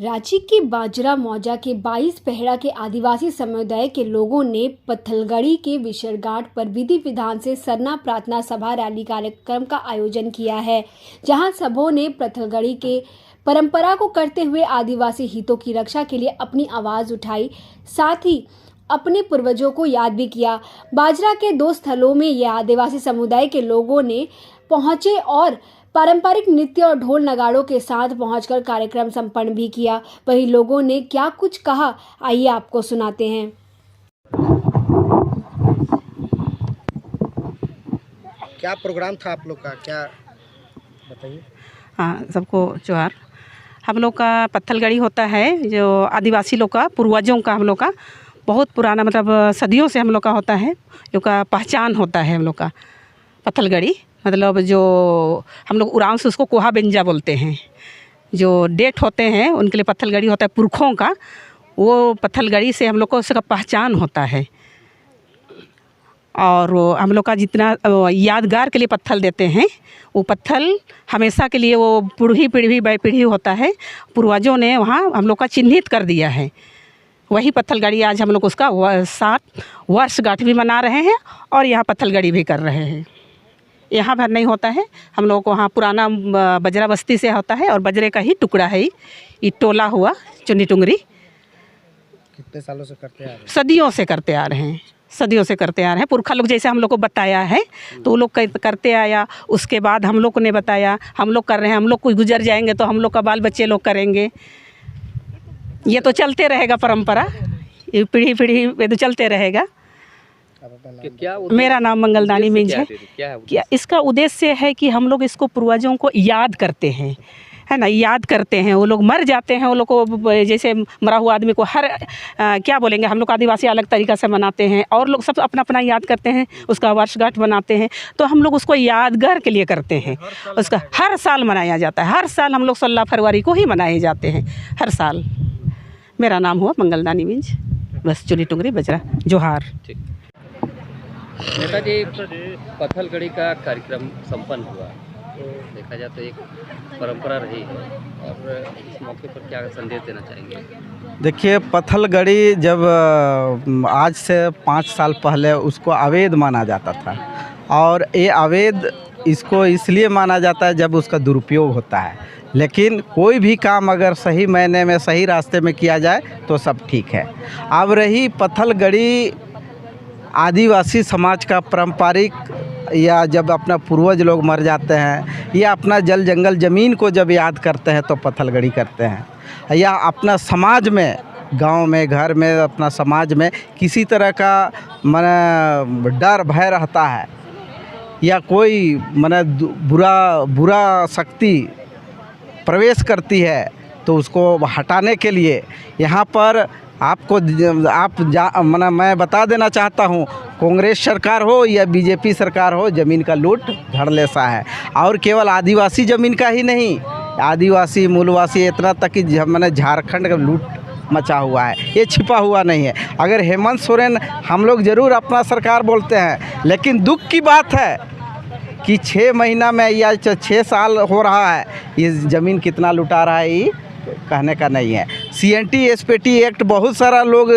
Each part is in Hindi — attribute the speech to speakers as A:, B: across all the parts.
A: रांची के बाजरा मौजा के 22 पेहड़ा के आदिवासी समुदाय के लोगों ने पत्थलगड़ी के विसरघाट पर विधि विधान से सरना प्रार्थना सभा रैली कार्यक्रम का आयोजन किया है, जहां सबों ने पत्थलगड़ी के परंपरा को करते हुए आदिवासी हितों की रक्षा के लिए अपनी आवाज़ उठाई, साथ ही अपने पूर्वजों को याद भी किया। बाजरा के 2 स्थलों में यह आदिवासी समुदाय के लोगों ने पहुंचे और पारंपरिक नृत्य और ढोल नगाड़ों के साथ पहुंचकर कार्यक्रम संपन्न भी किया। वहीं लोगों ने क्या कुछ कहा, आइए आपको सुनाते हैं।
B: क्या प्रोग्राम था आप लोग का, क्या बताइए।
C: हाँ, सबको जोहार। हम लोग का पत्थलगड़ी होता है जो आदिवासी लोग का, पूर्वजों का, हम लोग का बहुत पुराना, मतलब सदियों से हम लोग का होता है। लोग का पहचान होता है हम लोग का पत्थलगड़ी, मतलब जो हम लोग उरांव से उसको कोहा बेंजा बोलते हैं। जो डेट होते हैं उनके लिए पत्थलगड़ी होता है पुरखों का, वो पत्थलगड़ी से हम लोग को उसका पहचान होता है। और हम लोग का जितना यादगार के लिए पत्थल देते हैं, वो पत्थल हमेशा के लिए वो पीढ़ी बाई पीढ़ी होता है। पूर्वजों ने वहाँ हम लोग का चिन्हित कर दिया है। वही पत्थलगड़ी आज हम लोग उसका 7 वर्षगांठ भी मना रहे हैं और यहाँ पत्थलगड़ी भी कर रहे हैं। यहाँ भर नहीं होता है, हम लोगों को वहाँ पुराना बजरा बस्ती से होता है और बजरे का ही टुकड़ा है ये टोला हुआ चुन्नी टुंगरी।
B: कितने सालों से करते आ रहे हैं?
C: सदियों से करते आ रहे हैं, सदियों से करते आ रहे हैं। पुरखा लोग जैसे हम लोग को बताया है तो वो लोग करते आया, उसके बाद हम लोग को ने बताया, हम लोग कर रहे हैं। हम लोग कुछ गुजर जाएंगे तो हम लोग का बाल बच्चे लोग करेंगे। ये तो चलते रहेगा परंपरा, ये पीढ़ी पे तो चलते रहेगा। मेरा नाम मंगलदानी मिंज है। क्या इसका उद्देश्य है कि हम लोग इसको पूर्वजों को याद करते हैं, है ना, याद करते हैं। वो लोग मर जाते हैं, वो लोग को जैसे मरा हुआ आदमी को हर क्या बोलेंगे, हम लोग आदिवासी अलग तरीक़ा से मनाते हैं और लोग सब अपना अपना याद करते हैं, उसका वर्षगांठ बनाते हैं। तो हम लोग उसको यादगार के लिए करते हैं। उसका हर साल मनाया जाता है, हर साल हम लोग 16 फरवरी को ही मनाए जाते हैं, हर साल। मेरा नाम हुआ मंगलदानी मिंज, बस चुनी टुंगरी बजरा। जोहार।
D: नेताजी, पत्थलगड़ी का कार्यक्रम संपन्न हुआ तो देखा जाए तो एक परंपरा रही है, और इस मौके पर क्या संदेश देना चाहेंगे?
E: देखिए, पत्थलगड़ी जब आज से 5 साल पहले उसको अवैध माना जाता था, और ये अवैध इसको इसलिए माना जाता है जब उसका दुरुपयोग होता है। लेकिन कोई भी काम अगर सही मायने में सही रास्ते में किया जाए तो सब ठीक है। अब रही पत्थलगड़ी आदिवासी समाज का पारंपरिक, या जब अपना पूर्वज लोग मर जाते हैं या अपना जल जंगल ज़मीन को जब याद करते हैं तो पत्थलगड़ी करते हैं, या अपना समाज में, गांव में, घर में, अपना समाज में किसी तरह का माने डर भय रहता है या कोई माने बुरा शक्ति प्रवेश करती है तो उसको हटाने के लिए यहाँ पर आपको माने मैं बता देना चाहता हूँ, कांग्रेस सरकार हो या बीजेपी सरकार हो, ज़मीन का लूट धड़ल्ले सा है। और केवल आदिवासी ज़मीन का ही नहीं, आदिवासी मूलवासी इतना तक कि माने झारखंड का लूट मचा हुआ है, ये छिपा हुआ नहीं है। अगर हेमंत सोरेन, हम लोग ज़रूर अपना सरकार बोलते हैं, लेकिन दुख की बात है कि 6 महीना में या 6 साल हो रहा है, ये ज़मीन कितना लुटा रहा है ये कहने का नहीं है। CNT SPT एक्ट बहुत सारा लोग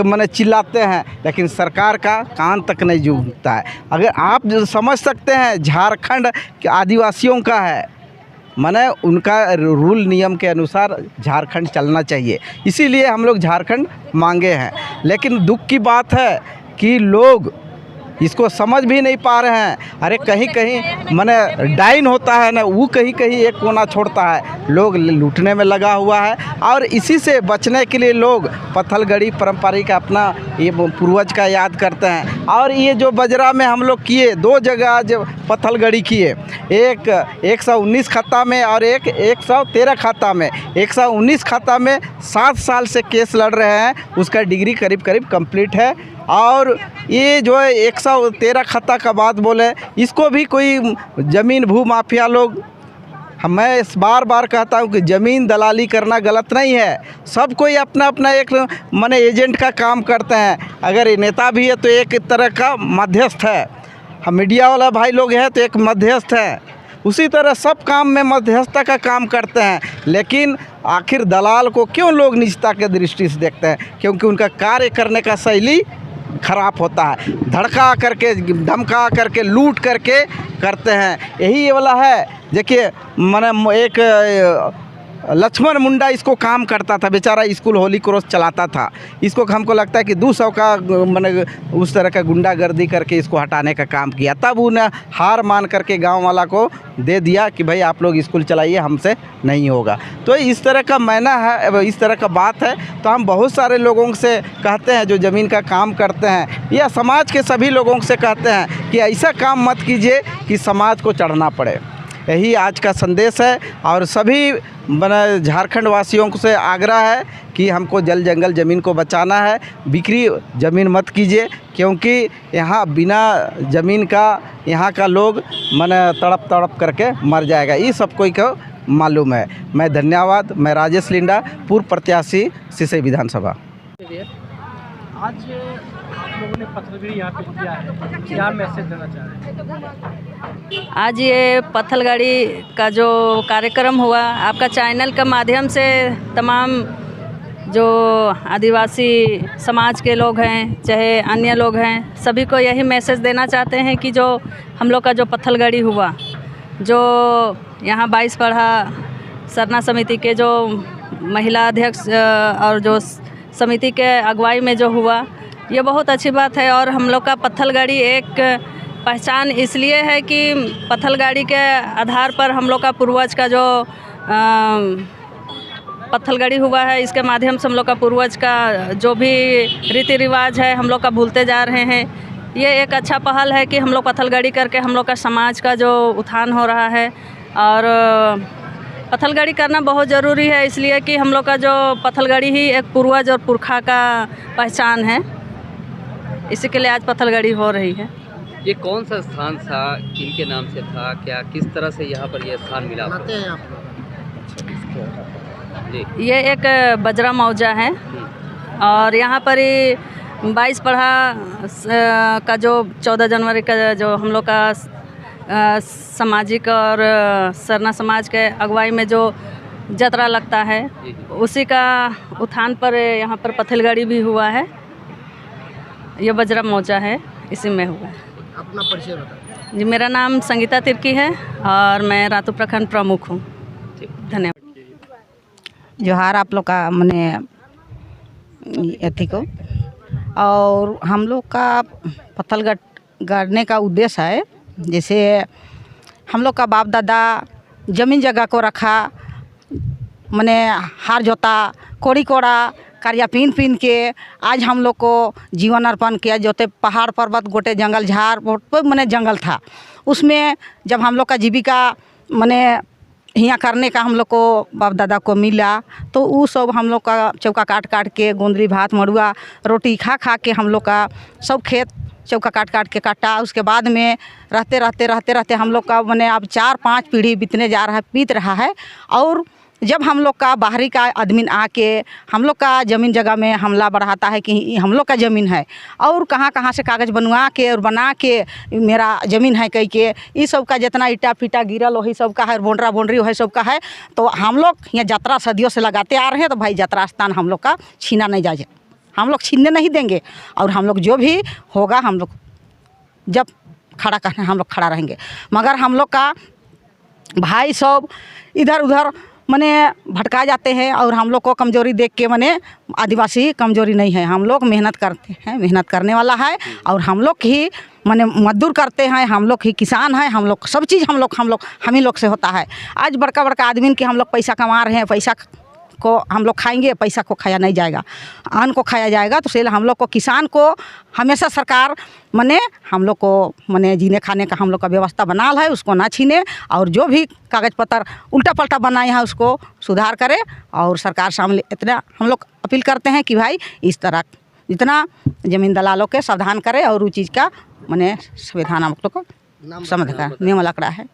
E: माने चिल्लाते हैं, लेकिन सरकार का कान तक नहीं झुकता है। अगर आप जो समझ सकते हैं, झारखंड के आदिवासियों का है, माने उनका रूल नियम के अनुसार झारखंड चलना चाहिए, इसीलिए हम लोग झारखंड मांगे हैं। लेकिन दुख की बात है कि लोग इसको समझ भी नहीं पा रहे हैं। अरे कहीं कहीं माने डाइन होता है ना, वो कहीं कहीं एक कोना छोड़ता है, लोग लूटने में लगा हुआ है। और इसी से बचने के लिए लोग पत्थलगड़ी पारंपरिक अपना ये पूर्वज का याद करते हैं। और ये जो बजरा में हम लोग किए, 2 जगह जब पत्थलगड़ी किए, एक 119 खाता में और एक 113 खाता में। 119 खाता में 7 साल से केस लड़ रहे हैं, उसका डिग्री करीब करीब कंप्लीट है। और ये जो है 113 खाता का बात बोले, इसको भी कोई ज़मीन भू माफिया लोग, मैं इस बार कहता हूँ कि ज़मीन दलाली करना गलत नहीं है। सब कोई अपना अपना एक माने एजेंट का काम करते हैं। अगर ये नेता भी है तो एक तरह का मध्यस्थ है, हम मीडिया वाला भाई लोग हैं तो एक मध्यस्थ है। उसी तरह सब काम में मध्यस्थता का काम करते हैं। लेकिन आखिर दलाल को क्यों लोग निजता के दृष्टि से देखते हैं? क्योंकि उनका कार्य करने का शैली खराब होता है, धड़का करके, धमका करके, लूट करके करते हैं। यही ये वाला है। देखिए मैंने एक लक्ष्मण मुंडा इसको काम करता था, बेचारा स्कूल होली क्रॉस चलाता था। इसको हमको लगता है कि 200 का मैंने उस तरह का गुंडागर्दी करके इसको हटाने का काम किया। तब उन्हें हार मान करके गांव वाला को दे दिया कि भाई आप लोग स्कूल चलाइए, हमसे नहीं होगा। तो इस तरह का मैना है, इस तरह का बात है। तो हम बहुत सारे लोगों से कहते हैं जो ज़मीन का काम करते हैं, या समाज के सभी लोगों से कहते हैं कि ऐसा काम मत कीजिए कि समाज को चढ़ना पड़े। यही आज का संदेश है। और सभी झारखंड वासियों से आग्रह है कि हमको जल जंगल ज़मीन को बचाना है। बिक्री ज़मीन मत कीजिए, क्योंकि यहाँ बिना ज़मीन का यहाँ का लोग तड़प तड़प करके मर जाएगा। ये सब कोई को मालूम है। मैं धन्यवाद। मैं राजेश लिंडा, पूर्व प्रत्याशी सिसई विधानसभा।
B: आज आप लोगों ने पत्थलगड़ी यहाँ पे किया है, क्या मैसेज देना चाह रहे हैं?
F: आज ये पत्थलगड़ी का जो कार्यक्रम हुआ, आपका चैनल के माध्यम से तमाम जो आदिवासी समाज के लोग हैं, चाहे अन्य लोग हैं, सभी को यही मैसेज देना चाहते हैं कि जो हम लोग का जो पत्थलगड़ी हुआ, जो यहाँ 22 पढ़ा सरना समिति के जो महिला अध्यक्ष और जो समिति के अगुवाई में जो हुआ, ये बहुत अच्छी बात है। और हम लोग का पत्थलगड़ी एक पहचान इसलिए है कि पत्थलगड़ी के आधार पर हम लोग का पूर्वज का जो पत्थलगड़ी हुआ है, इसके माध्यम से हम लोग का पूर्वज का जो भी रीति रिवाज है हम लोग का भूलते जा रहे हैं। ये एक अच्छा पहल है कि हम लोग पत्थलगड़ी करके हम लोग का समाज का जो उत्थान हो रहा है। और पत्थलगड़ी करना बहुत ज़रूरी है, इसलिए कि हम लोग का जो पत्थलगड़ी ही एक पूर्वज और पुरखा का पहचान है। इसी के लिए आज पत्थलगड़ी हो रही है।
D: ये कौन सा स्थान था, किनके नाम से था, क्या किस तरह से यहाँ पर ये स्थान मिला आपको? जी,
F: ये एक बजरा मौजा है और यहाँ पर ही 22 पढ़ा का जो 14 जनवरी का जो हम लोग का सामाजिक और सरना समाज के अगुवाई में जो जतरा लगता है, उसी का उत्थान पर यहाँ पर पत्थलगड़ी भी हुआ है। ये बजरा मौजा है, इसी में हुआ है।
B: अपना परिचय बताइए।
F: जी, मेरा नाम संगीता तिर्की है और मैं रातू प्रखंड प्रमुख हूँ। धन्यवाद।
G: जोहार आप लोग का मने अथी को। और हम लोग का पत्थलगढ़ गाड़ने का उद्देश्य है, जैसे हम लोग का बाप दादा ज़मीन जगह को रखा, मने हार जोता, कोड़ी कोड़ा, कार्या पीन पीन के आज हम लोग को जीवन अर्पण किया। जोते पहाड़ पर्वत गोटे जंगल झाड़ मने जंगल था, उसमें जब हम लोग का जीविका मने हियाँ करने का हम लोग को बाप दादा को मिला, तो वो सब हम लोग का चौका काट काट के गोंदरी भात मड़ुआ रोटी खा खा के हम लोग का सब खेत चौका काट काट के काटा। उसके बाद में रहते हम लोग का मने अब 4-5 पीढ़ी बीत रहा है। और जब हम लोग का बाहरी का आदमी आके हम लोग का ज़मीन जगह में हमला बढ़ाता है कि हम लोग का ज़मीन है, और कहाँ से कागज़ बनवा के और बना के मेरा ज़मीन है कह के, ये सब का जितना ईटा फीटा गिरल वही सब का है, बोंडरा बोंडरी वही सब का है। तो हम लोग यहाँ यात्रा सदियों से लगाते आ रहे हैं, तो भाई यात्रा स्थान हम लोग का छीना नहीं जाए, हम लोग छीनने नहीं देंगे। और हम लोग जो भी होगा हम लोग जब खड़ा करना हम लोग खड़ा रहेंगे। मगर हम लोग का भाई सब इधर उधर मने भटका जाते हैं, और हम लोग को कमज़ोरी देख के मने आदिवासी कमज़ोरी नहीं है, हम लोग मेहनत करते हैं, मेहनत करने वाला है। और हम लोग ही मने मजदूर करते हैं, हम लोग ही किसान हैं, हम लोग सब चीज़ हम ही लोग से होता है। आज बड़का बड़का आदमी के हम लोग पैसा कमा रहे हैं, पैसा को हम लोग खाएंगे, पैसा को खाया नहीं जाएगा, अन्न को खाया जाएगा। तो इसलिए हम लोग को किसान को हमेशा सरकार मने हम लोग को मने जीने खाने का हम लोग का व्यवस्था बना है, उसको ना छीने। और जो भी कागज़ पत्र उल्टा पल्टा बनाए हैं उसको सुधार करे। और सरकार सामने इतना हम लोग अपील करते हैं कि भाई इस तरह जितना ज़मीन दलालों के सावधान करे, और उस चीज़ का मने संविधान हम लोग को समझ का नियम लकड़ा है।